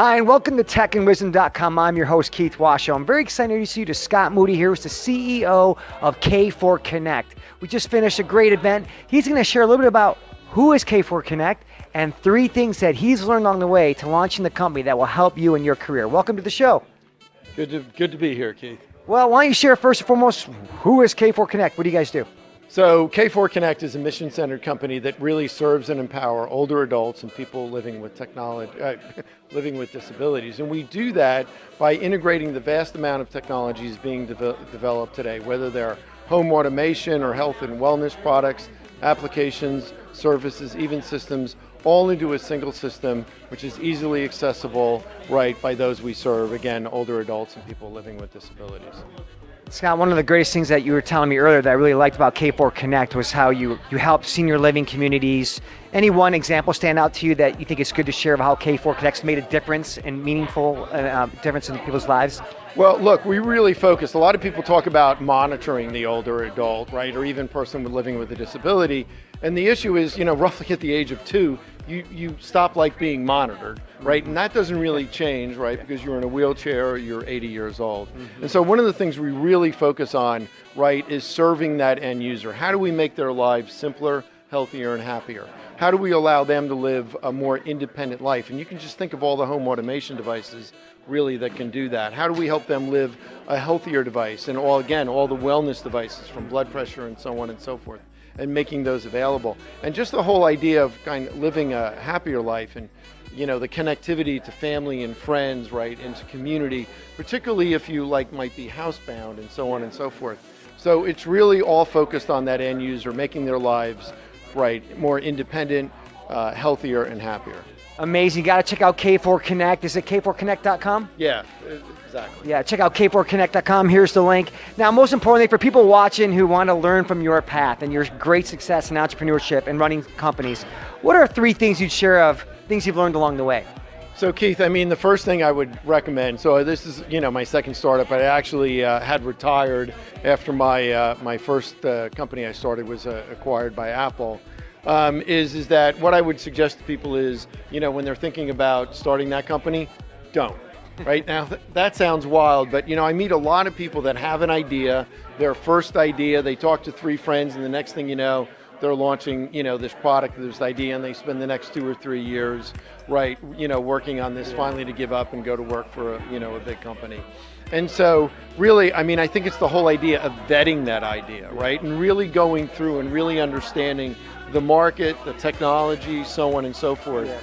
Hi, and welcome to TechAndWisdom.com. I'm your host, Keith Washoe. I'm very excited to introduce you to Scott Moody here, who's the CEO of K4 Connect. We just finished a great event. He's going to share a little bit about who is K4 Connect and 3 things that he's learned along the way to launching the company that will help you in your career. Welcome to the show. Good to be here, Keith. Well, why don't you share first and foremost, who is K4 Connect? What do you guys do? So K4 Connect is a mission-centered company that really serves and empower older adults and people living with living with disabilities. And we do that by integrating the vast amount of technologies being developed today, whether they're home automation or health and wellness products, applications, services, even systems, all into a single system, which is easily accessible, right, by those we serve, again, older adults and people living with disabilities. Scott, one of the greatest things that you were telling me earlier that I really liked about K4 Connect was how you help senior living communities. Any one example stand out to you that you think is good to share of how K4 Connect's made a difference and meaningful difference in people's lives? Well, look, we really focus. A lot of people talk about monitoring the older adult, right, or even person living with a disability. And the issue is, roughly at the age of 2, you stop being monitored, right? And that doesn't really change, right? Because you're in a wheelchair or you're 80 years old. Mm-hmm. And so one of the things we really focus on, right, is serving that end user. How do we make their lives simpler, healthier, and happier? How do we allow them to live a more independent life? And you can just think of all the home automation devices really that can do that. How do we help them live a healthier device? And all the wellness devices from blood pressure and so on and so forth, and making those available. And just the whole idea of kind of living a happier life and the connectivity to family and friends, right, and to community, particularly if you might be housebound and so on and so forth. So it's really all focused on that end user, making their lives, right, more independent, healthier and happier. Amazing. You got to check out K4 Connect. Is it K4Connect.com? Yeah, exactly. Yeah, check out K4Connect.com. Here's the link. Now, most importantly, for people watching who want to learn from your path and your great success in entrepreneurship and running companies, what are 3 things you'd share of things you've learned along the way? So Keith, the first thing I would recommend, so this is, my second startup. I actually had retired after my first company I started was acquired by Apple. Is that what I would suggest to people is, when they're thinking about starting that company, don't. Right now, that sounds wild, but I meet a lot of people that have an idea, their first idea, they talk to 3 friends, and the next thing you know, they're launching, this product, this idea, and they spend the next 2 or 3 years, right, working on this finally to give up and go to work for a big company. And so really, I think it's the whole idea of vetting that idea, right, and really going through and really understanding the market, the technology, so on and so forth. Yeah.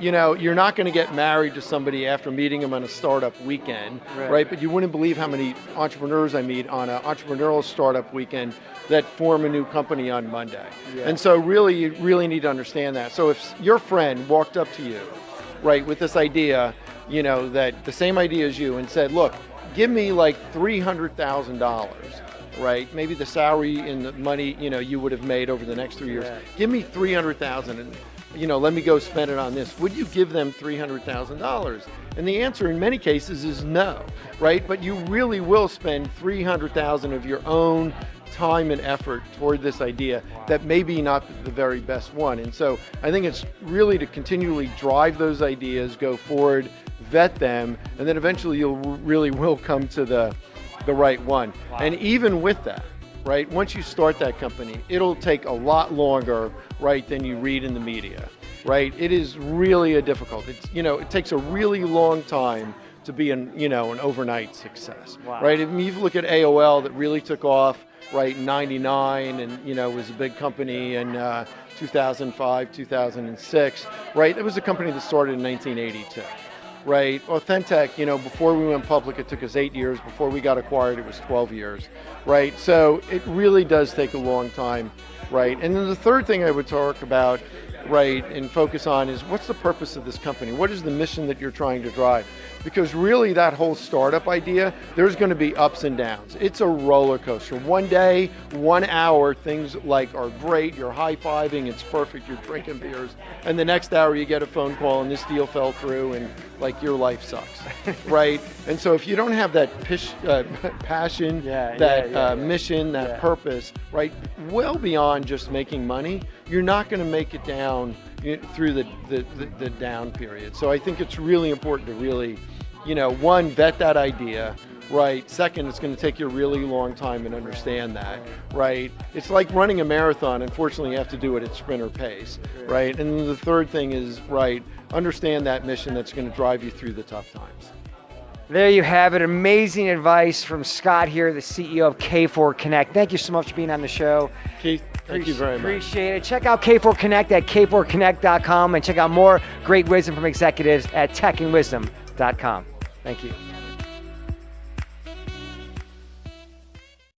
You're not going to get married to somebody after meeting them on a startup weekend, right? But you wouldn't believe how many entrepreneurs I meet on an entrepreneurial startup weekend that form a new company on Monday. Yeah. And so really, you really need to understand that. So if your friend walked up to you, right, with this idea, that the same idea as you and said, look, give me $300,000, right? Maybe the salary and the money, you would have made over the next 3 years. Yeah. Give me $300,000 and, let me go spend it on this. Would you give them $300,000? And the answer in many cases is no, right? But you really will spend $300,000 of your own time and effort toward this idea that may be not the very best one. And so I think it's really to continually drive those ideas, go forward, vet them, and then eventually you'll really will come to the right one. Wow. And even with that, right, once you start that company, it'll take a lot longer, right, than you read in the media, right? It is really a difficult. It's it takes a really long time to be an overnight success, wow. Right? If you look at AOL that really took off, right, in '99, and was a big company in 2005, 2006, right? It was a company that started in 1982. Right, Authentic, before we went public, it took us 8 years. Before we got acquired, it was 12 years, right? So it really does take a long time, right? And then the third thing I would talk about, right, and focus on is what's the purpose of this company? What is the mission that you're trying to drive? Because really that whole startup idea, there's going to be ups and downs. It's a roller coaster. One day, 1 hour, things are great, you're high-fiving, it's perfect, you're drinking beers, and the next hour you get a phone call and this deal fell through and your life sucks, right? And so if you don't have that passion, mission, that purpose, right, well beyond just making money, you're not going to make it down through the down period. So I think it's really important to really, one, vet that idea, right? Second, it's going to take you a really long time and understand that, right? It's like running a marathon. Unfortunately, you have to do it at sprinter pace, right? And then the third thing is, right, understand that mission that's going to drive you through the tough times. There you have it. Amazing advice from Scott here, the CEO of K4 Connect. Thank you so much for being on the show. Keith, thank you very much. Appreciate it. Check out K4 Connect at k4connect.com and check out more great wisdom from executives at TechAndWisdom.com. Thank you.